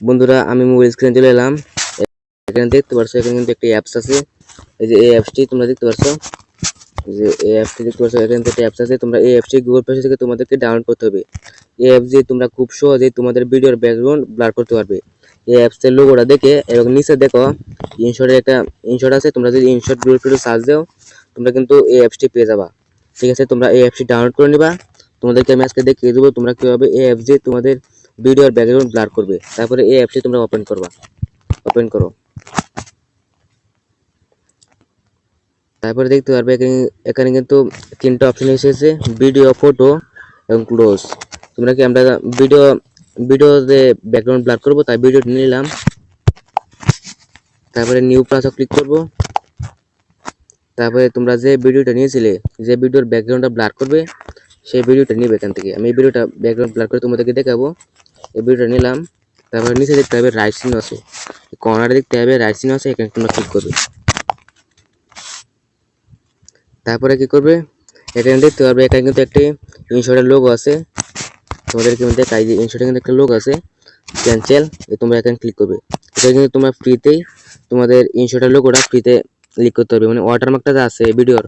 বন্ধুরা আমি মোবাইল স্ক্রিনে চলে এলাম। এখানে দেখতে পাচ্ছ এখানে কিন্তু একটি অ্যাপস আছে। এই যে এই অ্যাপসটি তোমরা দেখতে পাচ্ছ, যে এই অ্যাপসটি দেখতে পাচ্ছ, এখানে একটা অ্যাপস আছে। তোমরা এই অ্যাপসটি গুগল প্লে থেকে তোমাদেরকে ডাউনলোড করতে হবে। এই অ্যাপস দিয়ে তোমরা খুব সহজেই তোমাদের ভিডিওর ব্যাকগ্রাউন্ড ব্লার করতে পারবে। এই অ্যাপসের লোগোটা দেখে এবং নিচে দেখো ইনশটের একটা ইনশট আছে। তোমরা যদি ইনশট গুগল প্লে সার্চ দাও তোমরা কিন্তু এই অ্যাপসটি পেয়ে যাবা। ঠিক আছে, তোমরা এই অ্যাপসটি ডাউনলোড করে নিবা। তোমাদেরকে আমি আজকে দেখিয়ে দেবো তোমরা কীভাবে এই অ্যাপস দিয়ে তোমাদের ভিডিওর ব্যাকগ্রাউন্ড ব্লার করবে। তারপরে এই অ্যাপসটি তোমরা ওপেন করো। তারপরে দেখতে পারবে এখানে কিন্তু তিনটা অপশন এসেছে, ভিডিও, ফটো এবং ক্লোজ। তোমরা কি আমরা ভিডিওতে ব্যাকগ্রাউন্ড ব্লার করবো, তাই ভিডিওটি নিলাম। তারপরে নিউ প্লাসও ক্লিক করব। তারপরে তোমরা যে ভিডিওটা নিয়েছিলে, যে ভিডিওর ব্যাকগ্রাউন্ডটা ব্লার করবে সেই ভিডিওটা নিবে এখান থেকে। আমি এই ভিডিওটা ব্যাকগ্রাউন্ড ব্লার করে তোমাদেরকে দেখাবো। এই ভিডিওটা নিলাম। তারপরে নিচে দেখতে হবে রাইট চিহ্ন আছে, কর্নারে দেখতে হবে রাইট চিহ্ন আছে, এখানে তোমরা ক্লিক করবে। তারপরে কি করবে, এখানে দেখতে পারবে এখানে কিন্তু একটি ইনশটের লোগো আছে। তোমাদেরকে আমি দেখাই যে ইনশটে কিন্তু একটা লোগো আছে, ক্যান্সেল। তোমরা এখানে ক্লিক করবে। এটা কিন্তু তোমরা ফ্রিতেই তোমাদের ইনশটের লোগোটা ফ্রিতে ক্লিক করতে হবে। মানে ওয়াটারমার্কটা যা আছে ভিডিওর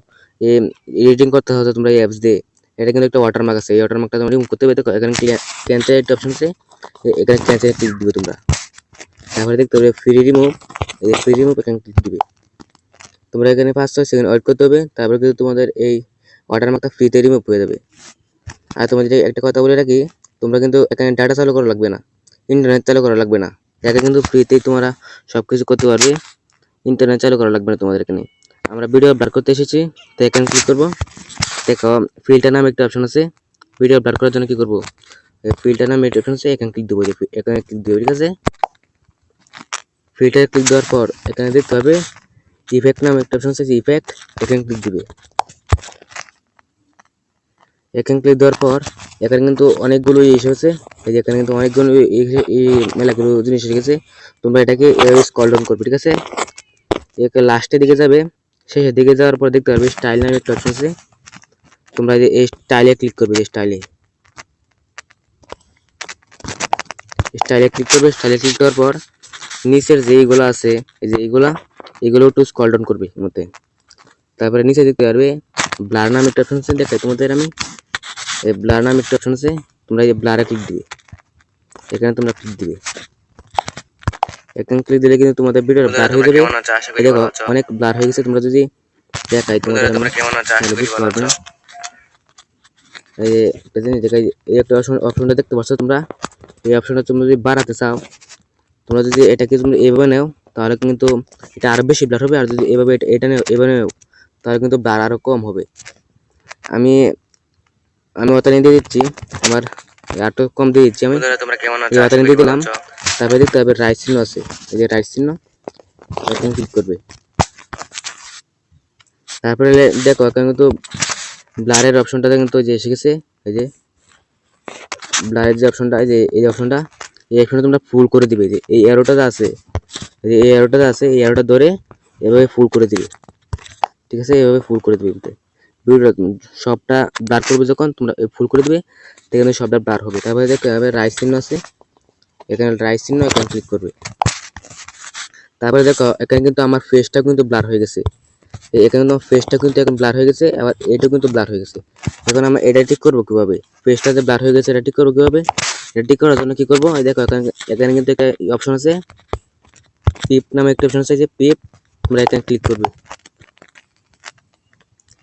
এডিটিং করতে হবে তোমরা এই অ্যাপস দিয়ে। এটা কিন্তু একটা ওয়াটারমার্ক আছে, এই ওয়াটারমার্কটা তোমরা রিমুভ করতে হবে। দেখো এখানে ক্যান্সেল একটা অপশন আছে, এখানে ক্যান্সেল ক্লিক দিবে তোমরা। তারপরে দেখতে হবে ফ্রি রিমুভ, এই ফ্রি রিমুভ এখানে ক্লিক দিবে। তোমরা এখানে 5-6 সেকেন্ড ওয়েট করতে হবে। তারপরে কিন্তু তোমাদের এই ওয়াটারমার্কটা ফ্রিতে রিমুভ হয়ে যাবে। আর তোমাদের একটা কথা বলে রাখি, তোমরা কিন্তু এখানে ডাটা চালু করা লাগবে না, ইন্টারনেট চালু করা লাগবে না। এখানে কিন্তু ফ্রিতেই তোমরা সব কিছু করতে পারবে, ইন্টারনেট চালু করা লাগবে না তোমাদের। এখানে আমরা ভিডিও ব্লার করতে এসেছি, তো এখানে ক্লিক করবো। দেখো ফিল্টার নামে একটা অপশন আছে। ভিডিও ব্লার করার জন্য কি করবো, ফিল্টার নামে একটা অপশন আছে, এখানে ক্লিক দেবো। এখানে ক্লিক দেবো, ঠিক আছে। ফিল্টারে ক্লিক দেওয়ার পর এখানে দেখতে হবে ইফেক্ট নামে একটা অপশন আছে, ইফেক্ট, এখানে ক্লিক দিবে। এখানে ক্লিক দেওয়ার পর এখানে কিন্তু অনেকগুলো এসেছে। এই যে এখানে কিন্তু অনেকগুলো মেলাগুলো জিনিস এসে গেছে। তোমরা এটাকে স্ক্রল ডাউন করবে, ঠিক আছে। একে লাস্টের দিকে যাবে, শেষের দিকে যাওয়ার পর দেখতে পারবে স্টাইল নামে একটা অপশন আছে। তোমরা এই স্টাইলে ক্লিক করবে, স্টাইলে ক্লিক করবে। স্টাইলে ক্লিক করার পর নিচের যে এইগুলো আছে, এই যে এইগুলো একটু স্ক্রল ডাউন করবে এর মধ্যে। তারপরে নিচে দেখতে পারবে ব্লার নামে একটা অপশন আছে, দেখাই তোমাদের আমি। এই ব্লার নামে একটা অপশন আছে, তোমরা এই ব্লারে ক্লিক দিবে। এখানে তোমরা ক্লিক দিবে। এখানে ক্লিক দিলে কিন্তু তোমাদের ভিডিও ব্লার হয়ে যাবে। দেখো অনেক ব্লার হয়ে গেছে। তোমরা যদি দেখাই তোমাদের বুঝতে পারবে না। এই একটা জিনিস দেখাই, এই একটা অপশনটা দেখতে পাচ্ছ তোমরা। এই অপশনটা তোমরা যদি বাড়াতে চাও, তোমরা যদি এটাকে তুমি এভাবে নাও তাহলে কিন্তু এটা আরো বেশি ব্লার হবে। আর যদি এভাবে এটা নেও, এভাবে নেও, তাহলে কিন্তু ব্লার আরো কম হবে। আমি ওটা নিয়ে দিয়ে দিচ্ছি, আমার একটু কম দিয়ে দিচ্ছি। আমি ওটা নিয়ে দিয়ে দিলাম। তারপরে দেখতে হবে রাইট চিহ্ন আছে, এই যে রাইট চিহ্ন, এখানে ক্লিক করবে। তারপরে দেখো এখানে কিন্তু ব্লারের অপশনটাতে কিন্তু যে এসে গেছে। এই যে ব্লারের যে অপশনটা, এই অপশনটা, এই অপশনটা তোমরা ফুল করে দিবে। যে এই অ্যারোটা আছে, এই অ্যারোটা ধরে এভাবে ফুল করে দিবে, ঠিক আছে। এভাবে ফুল করে দিবে, ভিডিওটা সবটা ব্লার করবে যখন তোমরা ফুল করে দিবে, সেখানে সবটা ব্লার হবে। তারপরে দেখো এভাবে রাইট চিহ্ন আছে, এখানে রাইট চিহ্ন, এখানে ক্লিক করবে। তারপরে দেখো এখানে কিন্তু আমার ফেসটা কিন্তু ব্লার হয়ে গেছে। এখানে কিন্তু ফেসটা কিন্তু এখন ব্লার হয়ে গেছে, আবার এটা কিন্তু ব্লার হয়ে গেছে। এখন আমরা এটা ঠিক করবো কিভাবে, ফেসটা যে ব্লার হয়ে গেছে এটা ঠিক করবো কিভাবে। এটা ঠিক করার জন্য কি করবো, এই দেখো এখানে কিন্তু একটা অপশন আছে, পিপ নামে একটা অপশন আছে, যে পিপ, তোমরা এখানে ক্লিক করবে।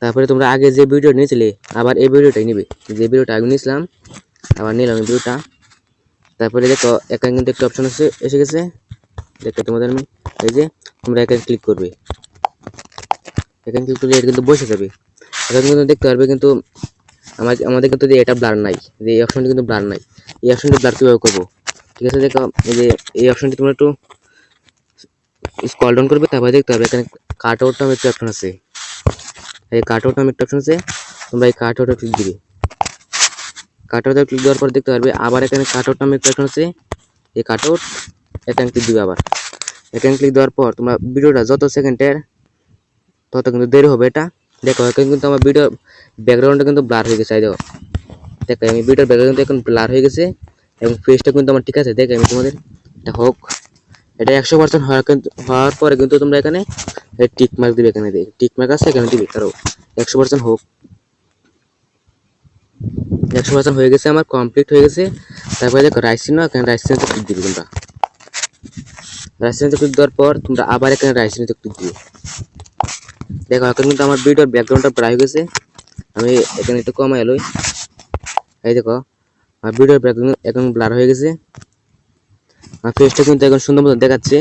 তারপরে তোমরা আগে যে ভিডিও নিয়েছিলে আবার এই ভিডিওটাই নিবে, যে ভিডিওটা আগে নিয়েছিলাম আবার নিলাম এই ভিডিওটা। তারপরে দেখো এখানে কিন্তু একটা অপশন আছে এসে গেছে, দেখো তোমাদের আমি, এই যে তোমরা এখানে ক্লিক করবে। এখানে ক্লিক করলে এটা কিন্তু বসে যাবে। এখানে কিন্তু দেখতে পারবে কিন্তু আমাদের কিন্তু এটা ব্লার নাই, যে এই অপশনটি কিন্তু ব্লার নাই। এই অপশনটি ব্লার কীভাবে করবো, ঠিক আছে। দেখো এই যে এই অপশনটি তোমরা একটু স্ক্রল ডাউন করবে। তারপরে দেখতে পারবে এখানে কাট আউট নামে একটা অপশন আছে, এই কাট আউট নামে একটা অপশন আছে, তোমরা এই কাট আউটে ক্লিক দিবে। কাট আউটে ক্লিক দেওয়ার পর দেখতে পারবে আবার এখানে কাট আউট নামে একটা অপশন আছে, এই কাট আউট, এখানে ক্লিক দিবে। আবার এখানে ক্লিক দেওয়ার পর তোমরা ভিডিওটা যত সেকেন্ডের তত কিন্তু দেরি হবে এটা। দেখো এখানে কিন্তু আমার ভিডিও ব্যাকগ্রাউন্ডটা কিন্তু ব্লার হয়ে গেছে। দেখো আমি ভিডিওর ব্যাকগ্রাউন্ড এখন ব্লার হয়ে গেছে এবং ফেসটা কিন্তু আমার ঠিক আছে। দেখো আমি তোমাদের এটা হোক, এটা 100% হওয়ার পরে কিন্তু তোমরা এখানে টিক মার্ক দিবে, এখানে টিক মার্ক আছে এখানে দিবে, কারো 100% হোক। 100% হয়ে গেছে, আমার কমপ্লিট হয়ে গেছে। তারপরে দেখো রাইট চিহ্ন, এখানে রাইট চিহ্নতে ক্লিক দিবে তোমরা। রাইট চিহ্নতে ক্লিক দেওয়ার পর তোমরা আবার এখানে রাইট চিহ্নতে ক্লিক দিবে। দেখো এখন কিন্তু আমার ভিডিওর ব্যাকগ্রাউন্ডটা প্রায় হয়ে গেছে। আমি এখানে একটু কমাই লই। এই দেখো আমার ভিডিওর ব্যাকগ্রাউন্ড এখন ব্লার হয়ে গেছে। আমার ফেসটা কিন্তু এখন সুন্দর মতো দেখাচ্ছে।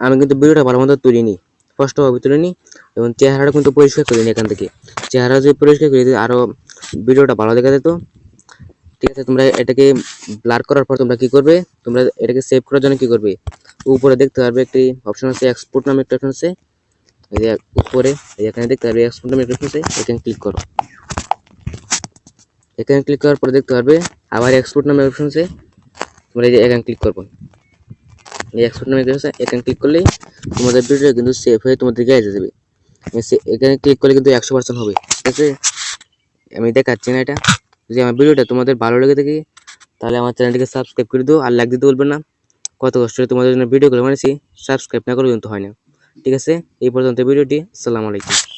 আমি কিন্তু ভিডিওটা ভালো মতো তুলিনি, স্পষ্টভাবে তুলিনি, এবং চেহারাটা কিন্তু পরিষ্কার করিনি। এখান থেকে চেহারা যদি পরিষ্কার করে দিই আরও ভিডিওটা ভালো দেখা যেত। ঠিক আছে, তোমরা এটাকে ব্লার করার পর তোমরা কি করবে, তোমরা এটাকে সেভ করার জন্য কি করবে, উপরে দেখতে পারবে একটি অপশন আছে, এক্সপোর্ট নামে একটা অপশন আছে। এই যে উপরে এখানে দেখতে পারবে এক্সপোর্ট নামে একটা অপশন আছে, এখানে ক্লিক করো। এখানে ক্লিক করার পরে দেখতে পারবে আবার এক্সপোর্ট নামে অপশন আছে, তোমরা এই যে এখানে ক্লিক করবো। এই এক্সপোর্ট নামে আছে, এখানে ক্লিক করলেই তোমাদের ভিডিও কিন্তু সেভ হয়ে তোমাদের দিকে এসে যাবে। এখানে ক্লিক করলে কিন্তু 100% হবে। ঠিক আছে, আমি দেখাচ্ছি না এটা। যদি আমার ভিডিওটা তোমাদের ভালো লেগে থাকে তাহলে আমার চ্যানেলটিকে সাবস্ক্রাইব করে দিও, আর লাইক দিতে বলবেন না। কত কষ্ট করে তোমাদের জন্য ভিডিওগুলো বানিয়েছি, সাবস্ক্রাইব না করলে কিন্তু হয় না। ঠিক আছে, এই পর্যন্ত ভিডিওটি। আসসালামু আলাইকুম।